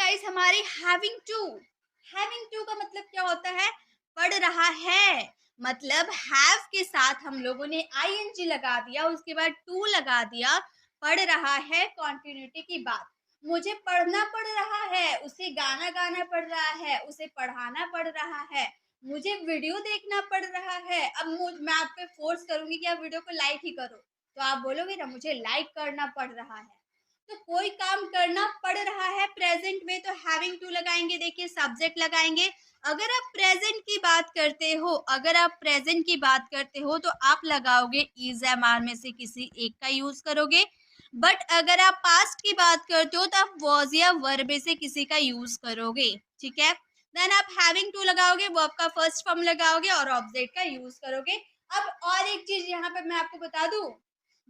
Guys हमारी having to का मतलब क्या होता है? पढ़ रहा है। मतलब हैव के साथ हम लोगों ने आईएनजी लगा दिया, उसके बाद टू लगा दिया। पढ़ रहा है कॉन्टिन्यूटी की बात। मुझे पढ़ना पड़ रहा है, उसे गाना गाना पड़ रहा है, उसे पढ़ाना पड़ रहा है, मुझे वीडियो देखना पड़ रहा है। अब मैं आप पे फोर्स करूंगी कि आप वीडियो को लाइक ही करो, तो आप बोलोगे ना मुझे लाइक करना पड़ रहा है। तो कोई काम करना पड़ रहा है प्रेजेंट में, तो हैविंग टू लगाएंगे। देखिए सब्जेक्ट लगाएंगे। अगर आप प्रेजेंट की बात करते हो, तो आप लगाओगे इज एम आर में से किसी एक का यूज करोगे। बट अगर आप पास्ट की बात करते हो तो आप वॉज या वर्ब में से किसी का यूज करोगे। ठीक है, देन आप हैविंग टू लगाओगे, वर्ब का फर्स्ट फॉर्म लगाओगे और ऑब्जेक्ट का यूज करोगे। अब और एक चीज यहाँ पे मैं आपको बता दूं,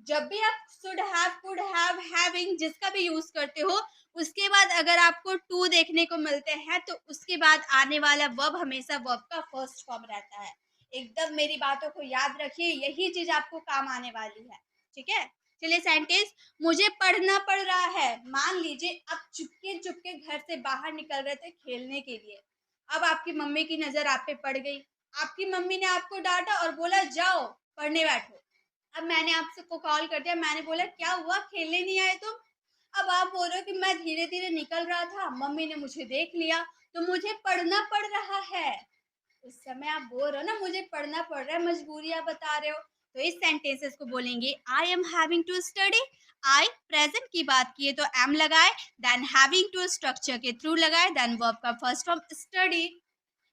जब भी आप should have, could have, having जिसका भी यूज करते हो, उसके बाद अगर आपको टू देखने को मिलते हैं तो उसके बाद आने वाला वर्ब हमेशा वर्ब का फर्स्ट फॉर्म रहता है। एकदम मेरी बातों को याद रखिए, यही चीज आपको काम आने वाली है। ठीक है, चलिए सेंटेंस। मुझे पढ़ना पड़ रहा है। मान लीजिए आप चुपके चुपके घर से बाहर निकल रहे थे खेलने के लिए। अब आपकी मम्मी की नजर आप पे पड़ गई। आपकी मम्मी ने आपको डांटा और बोला जाओ पढ़ने बैठो। अब मैंने आपसे को कॉल कर दिया, मैंने बोला क्या हुआ, खेलने नहीं आए तुम? अब आप बोल रहे हो कि मैं धीरे धीरे निकल रहा था, मम्मी ने मुझे देख लिया, तो मुझे पढ़ना पड़ रहा है। उस समय आप बोल रहे हो ना मुझे पढ़ना पड़ रहा है, मजबूरी आप बता रहे हो। तो इस सेंटेंसेस को बोलेंगे I am having to study. I present की बात किए तो एम लगाए, देन हैविंग टू स्ट्रक्चर के थ्रू लगाए, देन वर्ब का फर्स्ट फॉर्म स्टडी।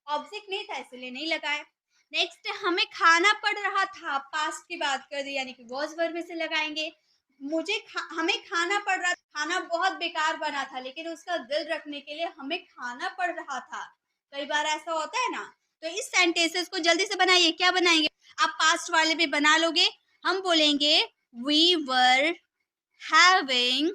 ऑब्जेक्ट नहीं था इसलिए नहीं लगाए। नेक्स्ट, हमें खाना पड़ रहा था, पास्ट की बात कर दी यानी कि वॉज वर्ब में से लगाएंगे। हमें खाना पड़ रहा था, खाना बहुत बेकार बना था लेकिन उसका दिल रखने के लिए हमें खाना पड़ रहा था। कई बार ऐसा होता है ना। तो इस सेंटेंसेस को जल्दी से बनाइए। क्या बनाएंगे? आप पास्ट वाले भी बना लोगे। हम बोलेंगे we were having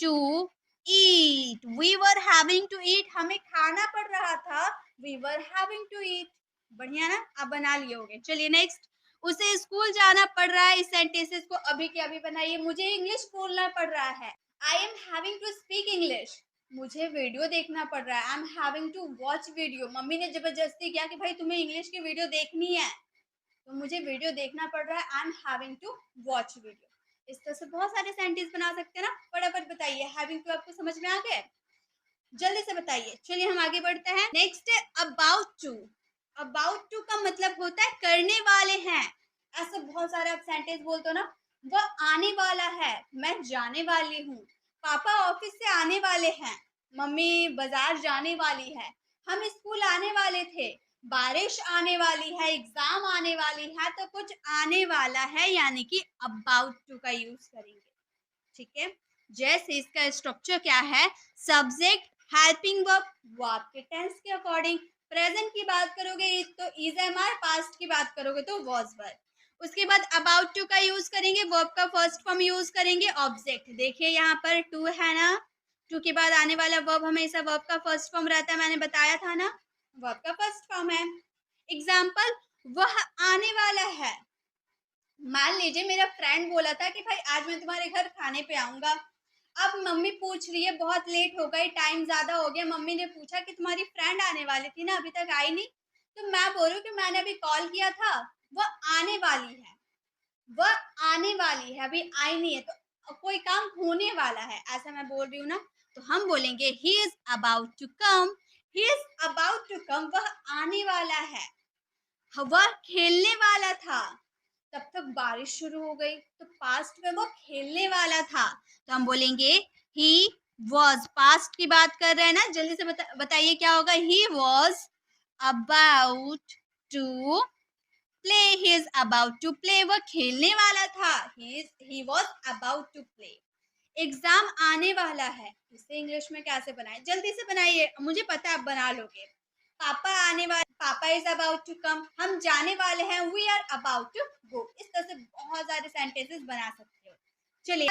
to eat. We were having to eat. हमें खाना पड़ रहा था। We were having to eat. बढ़िया ना, आप बना लिए होगे। चलिए नेक्स्ट, उसे स्कूल जाना पड़ रहा है। इस सेंटेंसेस को अभी के अभी बनाइए। मुझे इंग्लिश बोलना पड़ रहा है। I am having to speak English. मुझे वीडियो देखना पड़ रहा है। I am having to watch video. Mummy ने जबरदस्ती किया कि भाई तुम्हें इंग्लिश की वीडियो देखनी है, तो मुझे वीडियो देखना पड़ रहा है। I am having to watch video. इस तरह से बहुत सारे सेंटेंस बना सकते हैं ना। फटाफट बताइए, हैविंग टू आपको समझ में आ गए? जल्दी से बताइए। चलिए हम आगे बढ़ते हैं। नेक्स्ट है अबाउट टू। अबाउट टू का मतलब होता है करने वाले हैं। ऐसे बहुत सारे आप सेंटेंस बोलते हो ना, वह आने वाला है, मैं जाने वाली हूँ, पापा ऑफिस से आने वाले हैं, मम्मी बाजार जाने वाली है, हम स्कूल आने वाले थे, बारिश आने वाली है, एग्जाम आने वाली है, तो कुछ आने वाला है यानी कि अबाउट टू का यूज करेंगे। ठीक है, जैसे इसका स्ट्रक्चर क्या है, सब्जेक्ट, हेल्पिंग वर्ब, वो आपके टेंस के अकॉर्डिंग। प्रेजेंट की बात करोगे तो इज एम आर, पास्ट की बात करोगे तो वॉज वर्ब। उसके बाद अबाउट टू का यूज करेंगे, वर्ब का फर्स्ट फॉर्म यूज करेंगे, ऑब्जेक्ट। देखिए यहाँ पर टू है ना, टू के बाद आने वाला वर्ब हमेशा वर्ब का फर्स्ट फॉर्म रहता है, मैंने बताया था ना, वर्ब का फर्स्ट फॉर्म है। एग्जाम्पल, वह आने वाला है। मान लीजिए मेरा फ्रेंड बोला था कि भाई आज मैं तुम्हारे घर खाने पे आऊंगा। अब मम्मी पूछ रही है, बहुत लेट हो गई, टाइम ज्यादा हो गया, मम्मी ने पूछा कि तुम्हारी फ्रेंड आने वाली थी ना, अभी तक आई नहीं। तो मैं बोल रही हूँ कि मैंने अभी कॉल किया था, वो आने वाली है, वह आने वाली है, अभी आई नहीं है, तो कोई काम होने वाला है, ऐसा मैं बोल रही हूँ ना। तो हम बोलेंगे he is about to come. He is about to come, वह आने वाला है। वह खेलने वाला था, तब तक बारिश शुरू हो गई, तो पास्ट में वो खेलने वाला था, तो हम बोलेंगे ही वॉज। पास्ट की बात कर रहे हैं ना, जल्दी से बताइए क्या होगा। He was about to play. He is about to play, वह खेलने वाला था। He was about to play. Exam आने वाला है, इसे इंग्लिश में कैसे बनाए? जल्दी से बनाइए, मुझे पता है आप बना लोगे। पापा आने वाले, पापा इज अबाउट टू कम, हम जाने वाले हैं, we are about to go. इस तरह से बहुत सारे सेंटेंसेस बना सकते हो। चलिए,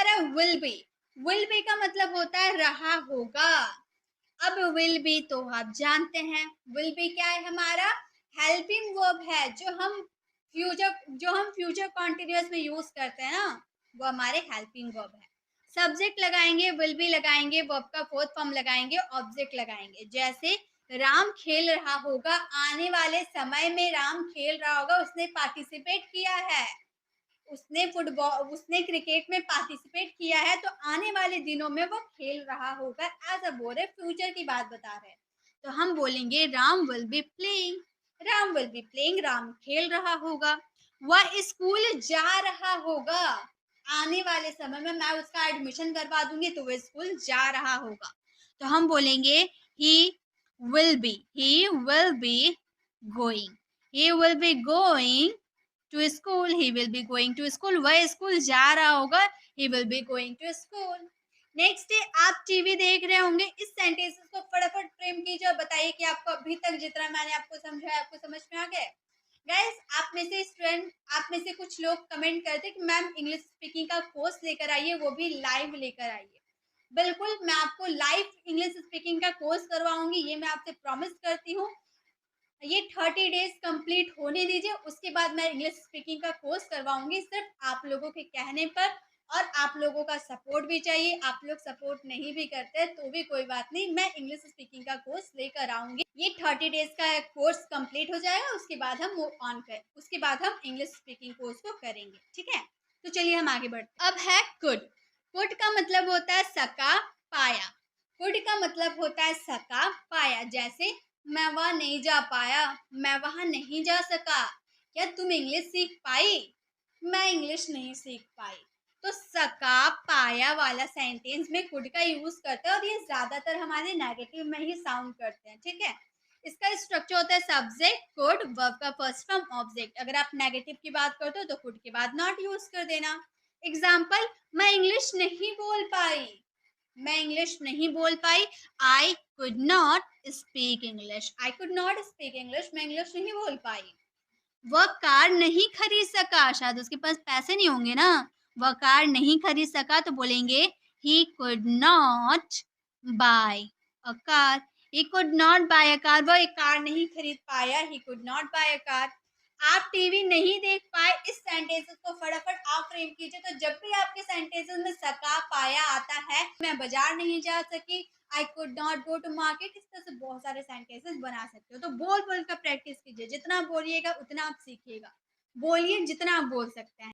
विल बी का मतलब होता है रहा होगा। अब विल बी तो आप जानते हैं, विल बी क्या है हमारा? हेल्पिंग वर्ब है, जो हम फ्यूचर कॉन्टिन्यूअस में यूज करते हैं ना, वो हमारे हेल्पिंग वर्ब है। सब्जेक्ट लगाएंगे, विल बी लगाएंगे, वर्ब का फोर्थ फॉर्म लगाएंगे, ऑब्जेक्ट लगाएंगे। जैसे राम खेल रहा होगा, आने वाले समय में राम खेल रहा होगा, उसने पार्टिसिपेट किया है, उसने फुटबॉल, उसने क्रिकेट में पार्टिसिपेट किया है, तो आने वाले दिनों में वो खेल रहा होगा। एज अ बोल रहे, फ्यूचर की बात बता रहे हैं, तो हम बोलेंगे Ram will be playing, Ram will be playing, Ram खेल रहा होगा। वह स्कूल जा रहा होगा, आने वाले समय में मैं उसका एडमिशन करवा दूंगी, तो वह स्कूल जा रहा होगा, तो हम बोलेंगे he will be going, he will be going to school, he will be going to school, वह स्कूल जा रहा होगा, he will be going to school। Next है, आप टीवी देख रहे होंगे। इस सेंटेंसेस को फटाफट फ्रेम कीजिए और बताइए कि आपको अभी तक जितना मैंने आपको समझाया आपको समझ में आ गया। गाइस, आप में से स्टूडेंट, आप में से कुछ लोग कमेंट करते कि मैम इंग्लिश स्पीकिंग का कोर्स लेकर आइए, वो भी लाइव लेकर आइए। बिल्कुल, मैं आपको लाइव इंग्लिश स्पीकिंग का कोर्स करवाऊंगी, ये मैं आपसे प्रॉमिस करती हूँ। ये 30 डेज कंप्लीट होने दीजिए, उसके बाद मैं इंग्लिश स्पीकिंग का कोर्स करवाऊंगी, सिर्फ आप लोगों के कहने पर। और आप लोगों का सपोर्ट भी चाहिए। आप लोग सपोर्ट नहीं भी करते तो भी कोई बात नहीं, मैं इंग्लिश स्पीकिंग का कोर्स लेकर आऊंगी। ये 30 डेज का कोर्स कंप्लीट हो जाएगा, उसके बाद हम मूव ऑन कर, उसके बाद हम इंग्लिश स्पीकिंग कोर्स को करेंगे। ठीक है, तो चलिए हम आगे बढ़ते हैं। अब है कुड। कुड का मतलब होता है सका, पाया। कुड का मतलब होता है सका, पाया। जैसे मैं वहां नहीं जा पाया, मैं वहां नहीं जा सका। क्या तुम इंग्लिश सीख पाई? मैं इंग्लिश नहीं सीख पाई। तो सका पाया वाला सेंटेंस में कुड का यूज करते हैं, और ये ज्यादातर हमारे नेगेटिव में ही साउंड करते हैं। ठीक है, इसका स्ट्रक्चर होता है सब्जेक्ट, कुड, वर्ब का फर्स्ट फॉर्म, ऑब्जेक्ट। अगर आप नेगेटिव की बात करते हो तो कुड के बाद नॉट यूज कर देना। एग्जाम्पल, मैं इंग्लिश नहीं बोल पाई, मैं इंग्लिश नहीं बोल पाई। I could not speak English, I could not speak English, मैं इंग्लिश नहीं बोल पाई। वह कार नहीं खरीद सका, शायद उसके पास पैसे नहीं होंगे ना, वह कार नहीं खरीद सका, तो बोलेंगे he could not buy a car, he could not buy a car, वह एक कार नहीं खरीद पाया, he could not buy a car. आप टीवी नहीं देख पाए, इस सेंटेंसेस को फटाफट आप फ्रेम कीजिए। तो जब भी आपके सेंटेंसेस में सका पाया आता है, मैं बाजार नहीं जा सकी, I could not go to market, इस तरह से बहुत सारे सेंटेंसेस बना सकते हो। तो बोल बोल कर प्रैक्टिस कीजिए, जितना बोलिएगा उतना आप सीखिएगा। बोलिए जितना आप बोल सकते हैं।